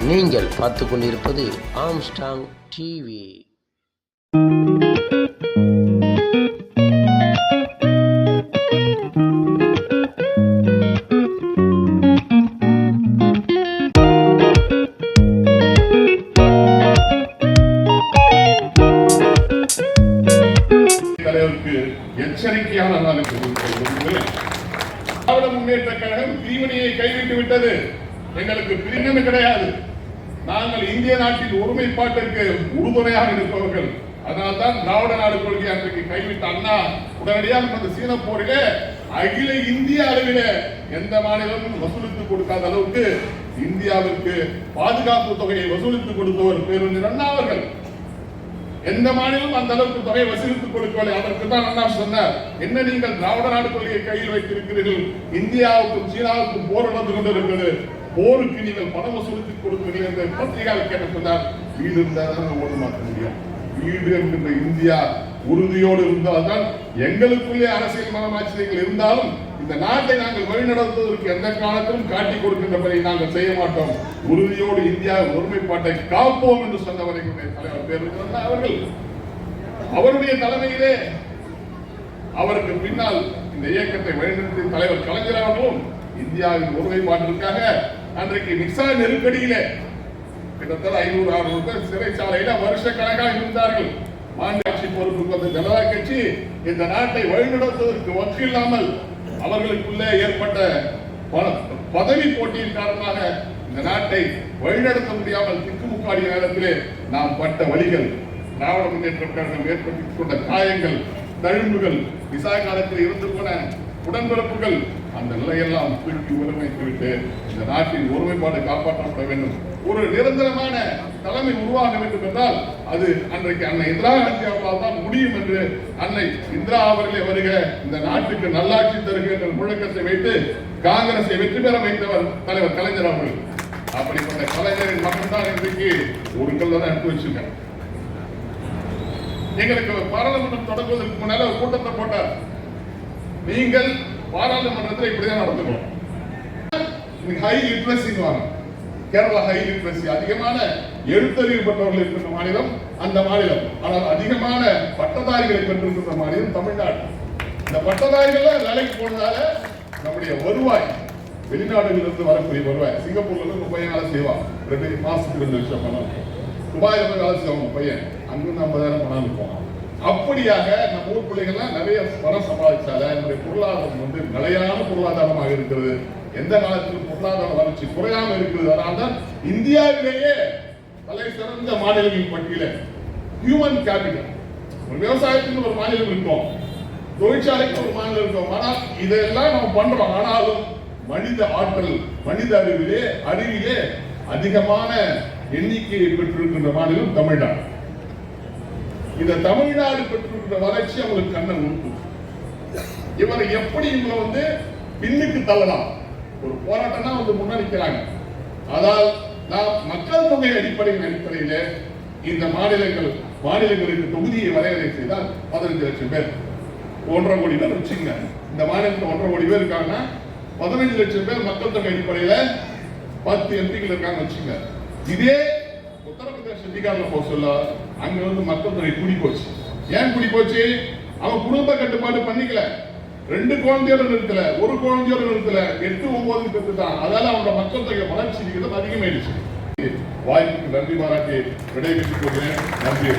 நீங்கள் பார்த்து கொண்டிருப்பது ஆம்ஸ்டாங் டிவி. தலைவருக்கு எச்சரிக்கையான திராவிட முன்னேற்ற கழகம் தீவனையை கைவிட்டு விட்டது. எங்களுக்கு பிரிவினை கிடையாது. நாங்கள் இந்திய நாட்டின் ஒருமைப்பாட்டிற்கு உறுதுணையாக இருப்பவர்கள். அதனால்தான் திராவிட நாடு கொள்கை அன்றைக்கு கைவிட்ட அண்ணா உடனடியாக அந்த சீன போரிலே அகில இந்திய அளவில் எந்த மாநிலமும் வசூலித்து கொடுக்காத அளவுக்கு இந்தியாவிற்கு பாதுகாப்பு தொகையை வசூலித்து கொடுத்தவர் பேரறிஞர் அண்ணா அவர்கள். எந்த மாநிலம் அந்த அளவுக்கு தொகை வசூலித்துக் கொடுக்கவில்லை. அதற்கு தான் அண்ணா சொன்னார், என்ன நீங்கள் திராவிட நாடு கொள்கையை கையில் வைத்திருக்கிறீர்கள், இந்தியாவுக்கும் சீனாவுக்கும் போர் நடந்து கொண்டிருக்கிறது, போருக்கு நீங்கள் பணம் வசூலித்துக் கொடுக்கிறீர்கள் என்று பத்திரிகையாளர் கேட்ட சொன்னார். வீடு இருந்தால் ஓட்டு மாற்ற முடியும். வீடு என்கின்ற இந்தியா உறுதியோடு இருந்தால்தான் எங்களுக்குள்ளே அரசியல் மனமாச்சரியங்கள் இருந்தாலும் இந்த நாட்டை நாங்கள் வழிநடத்துவதற்கு எந்த காலத்திலும் காட்டிக் கொடுக்கின்றவரை நாங்கள் செய்ய மாட்டோம். உறுதியோடு இந்தியா ஒருமைப்பாட்டை காப்போம் என்று சொன்னவரை தலைவர் பேரறிஞர் அவர்கள். அவருடைய தலைமையிலே அவருக்கு பின்னால் இந்த இயக்கத்தை வழிநடத்திய தலைவர் கலைஞர் அவர்களும் இந்தியாவின் ஒருமைப்பாட்டிற்காக அன்றைக்கு மிக்சா நெருக்கடியிலே கிட்டத்தட்ட 500-600 பேர் சிறைச்சாலையில வருஷ கணக்காக இருந்தார்கள். மாநில ஆட்சி பொறுப்புக்கு வந்த ஜனதா கட்சி இந்த நாட்டை வழிநடத்துவதற்கு ஒற்றில்லாமல் அவர்களுக்குள்ளே ஏற்பட்ட பதவி போட்டியின் காரணமாக இந்த நாட்டை வழிநடத்த முடியாமல் திக்குமுக்காடிய நேரத்திலே நாம் பட்ட வழிகள், திராவிட முன்னேற்ற கழகம் ஏற்படுத்திக் கொண்ட காயங்கள், தழும்புகள், விசா காலத்தில் இருந்து போன உடன்பிறப்புகள், அந்த நிலையெல்லாம் தூக்கி ஒருமைத்துவிட்டு இந்த நாட்டின் ஒருமைப்பாடு காப்பாற்றப்பட வேண்டும். ஒரு நிரந்தரமான தலைமை உருவாக வேண்டும் என்றால் அது அன்றைக்கு அன்னை இந்திரா காந்தி அவர்களால் தான் முடியும் என்று அன்னை இந்திரா அவர்களே வருக, இந்த நாட்டுக்கு நல்லாட்சி தருக என்ற முழக்கத்தை வைத்து காங்கிரஸை வெற்றி பெற வைத்தவர் தலைவர் கலைஞர் அவர்கள். அப்படிப்பட்ட கலைஞரின் மகன் தான் இன்றைக்கு ஒரு கல்ல தான் எடுத்து வச்சிருக்காங்க. எங்களுக்கு பாராளுமன்றம் தொடங்குவதற்கு முன்னால ஒரு கூட்டத்தை போட்டார். நீங்கள் பாராளுமன்றத்தில் இப்படிதான் நடந்துக்கணும். ஹை லிட்ரஸி வாங்க. கேரளா ஹை லிட்ரஸி, அதிகமான எழுத்தறிவு பெற்றவர்கள் இருக்கின்ற மாநிலம் அந்த மாநிலம். ஆனால் அதிகமான பட்டதாரிகளை பெற்றிருக்கின்ற மாநிலம் தமிழ்நாடு. இந்த பட்டதாரிகள் வேலைக்கு போனதால நம்முடைய வருவாய், வெளிநாடுகளிலிருந்து வரக்கூடிய வருவாய், சிங்கப்பூர்ல இருந்து பையன் வேலை செய்வான், 2 மாசத்துக்கு 2 லட்சம் பணம். துபாயில போய் வேலை செய்வாங்க பையன், அங்கிருந்து 50,000 பணம் போவான். அப்படியாக நம்ம ஊர் பிள்ளைகள்லாம் நிறைய பணம் சம்பாதிச்சால என்னுடைய பொருளாதாரம் நிலையான பொருளாதாரமாக இருக்கிறது. எந்த காலத்திலும் பொருளாதார வளர்ச்சி குறையாம இருக்கிறது. அதனால்தான் இந்தியாவிலேயே தலை சிறந்த மாநிலங்களின் பட்டியல ஹியூமன் கேபிட்டல், ஒரு விவசாயத்துக்கு ஒரு மாநிலம் இருக்கும், தொழிற்சாலைக்கு ஒரு மாநிலம் இருக்கும். ஆனால் இதெல்லாம் நம்ம பண்றோம். ஆனாலும் மனித ஆற்றல், மனித அறிவிலே அதிகமான எண்ணிக்கையை பெற்றிருக்கின்ற மாநிலம் தமிழ்நாடு. இந்த தமிழ்நாடு பெற்றிருக்கிற வளர்ச்சி அவங்களுக்கு கண்ணை உறுப்பு. இவரை எப்படி இவங்களை பின்னுக்கு தள்ளலாம், ஒரு போராட்டம்னா முன்னணிக்கிறாங்க. அதால் நாம் மக்கள் தொகை அடிப்படையில் இந்த மாநிலங்களுக்கு தொகுதியை வரையறை செய்தால் 15 லட்சம் பேர், 1.5 கோடி பேர் வச்சுங்க. இந்த மாநிலத்தில் 1.5 கோடி பேர் இருக்காங்கன்னா 15 லட்சம் பேர் மக்கள் தொகை அடிப்படையில் 10 எம்பிக்கள் இருக்காங்க வச்சுங்க. இதே உத்தரப்பிரதேச பீகார்ல போக சொல்ல அங்க மக்கள் தொகை கூடி போச்சு. ஏன் கூடி போச்சு? அவன் குடும்ப கட்டுப்பாடு பண்ணிக்கல, 2 குழந்தையோட நிறுத்தல, 1 குழந்தையோட நிறுத்தல, 8, 9 பெற்றுதான். அதனால அவனோட மக்கள் தொகை வளர்ச்சி அதிகமாயிடுச்சு. வாய்ப்புக்கு நன்றி பாராட்டி விடைபெற்றுக் கொள்கிறேன். நன்றி.